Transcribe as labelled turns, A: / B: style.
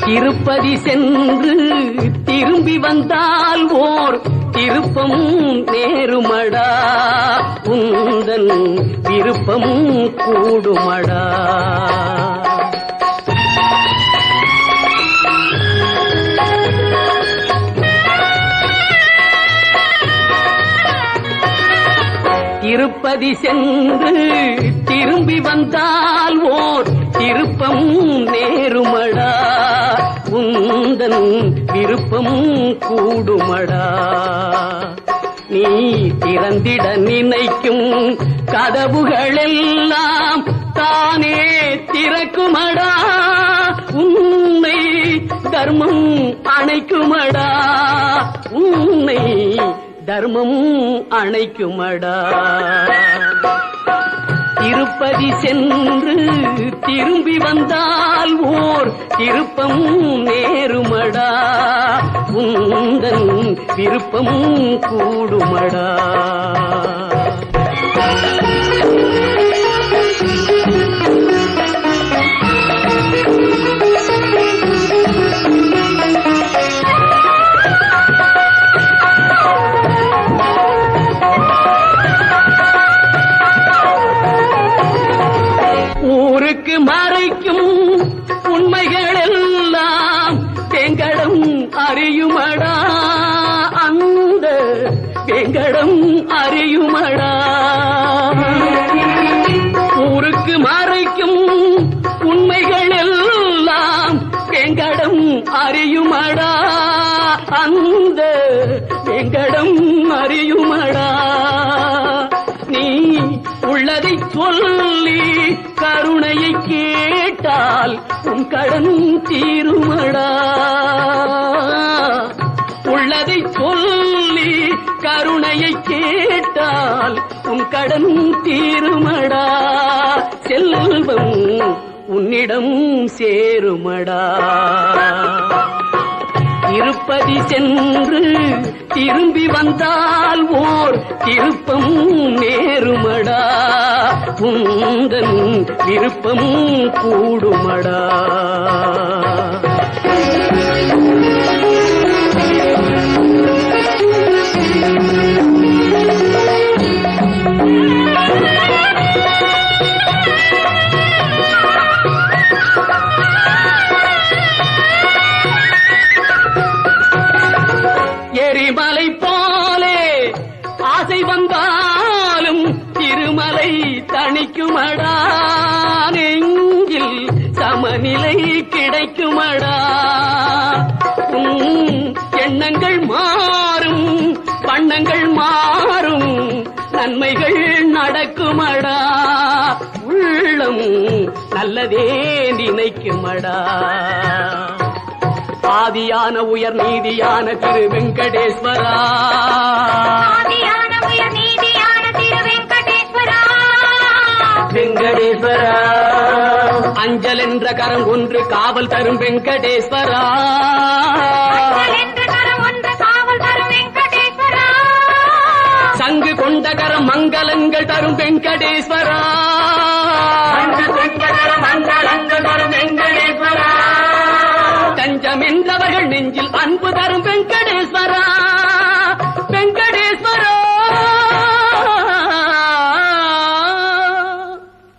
A: திருப்பதி சென்று திரும்பி வந்தால் ஓர் திருப்பம் நேருமடா, உந்தன் விருப்பம் கூடுமடா. திருப்பதி சென்று திரும்பி வந்தால் ஓர் திருப்பம் நேருமடா, உந்தன் விருப்பம் கூடுமடா. நீ திறந்திட நினைக்கும் கதவுகளெல்லாம் தானே திறக்குமடா, உன்னை தர்மம் அணைக்குமடா, உன்னை தர்மம் அணைக்குமடா. திருப்பதி சென்று திரும்பி வந்தால் ஓர் திருப்பம் நேருமடா, உந்தன் விருப்பம் கூடுமடா. ஊருக்கு மறைக்கும் உண்மைகள் எல்லாம் வெங்கடம் அறியுமடா, அந்த வெங்கடம் அறியுமடா. ஊருக்கு மறைக்கும் உண்மைகள் எல்லாம் வெங்கடம் அறியுமடா, அந்த வெங்கடம் அறியுமடா. நீ உள்ளதை சொல்லி கருணையை கேட்டால் உன் கடன் தீருமடா, உள்ளதை சொல்லி கருணையை கேட்டால் உன் கடன் தீருமடா. செல்வம் உன்னிடம் சேருமடா. திருப்பதி சென்று திரும்பி வந்தால் ஓர் திருப்பம் நேருமடா, உந்தன் விருப்பம் கூடுமடா. எரிமலை போலே ஆசை வந்தாலும் திருமலை தணிக்குமடா, நெஞ்சில் சமநிலை கிடைக்குமடா. எண்ணங்கள் மாறும் வண்ணங்கள் மாறும் நன்மைகள் நடக்குமடா, உள்ளம் நல்லதே நினைக்குமடா. ஆதியான உயர் நீதியான திரு வெங்கடேஸ்வரா,
B: ஆதியான உயர் நீதியான திரு வெங்கடேஸ்வரா,
A: வெங்கடேஸ்வரா. அஞ்சல் என்ற கரம் ஒன்று காவல் தரும் வெங்கடேஸ்வரா,
B: அஞ்சல் என்ற கரம் ஒன்று காவல் தரும் வெங்கடேஸ்வரா.
A: சங்கு கொண்ட கரம் மங்களங்கள் தரும் வெங்கடேஸ்வரா, சங்கு கொண்ட கரம் மங்களங்கள் தரும் வெங்கடேஸ்வரா. தஞ்சம் என்றவர்கள் நெஞ்சில் அன்பு தரும் வெங்கடேஸ்வரா.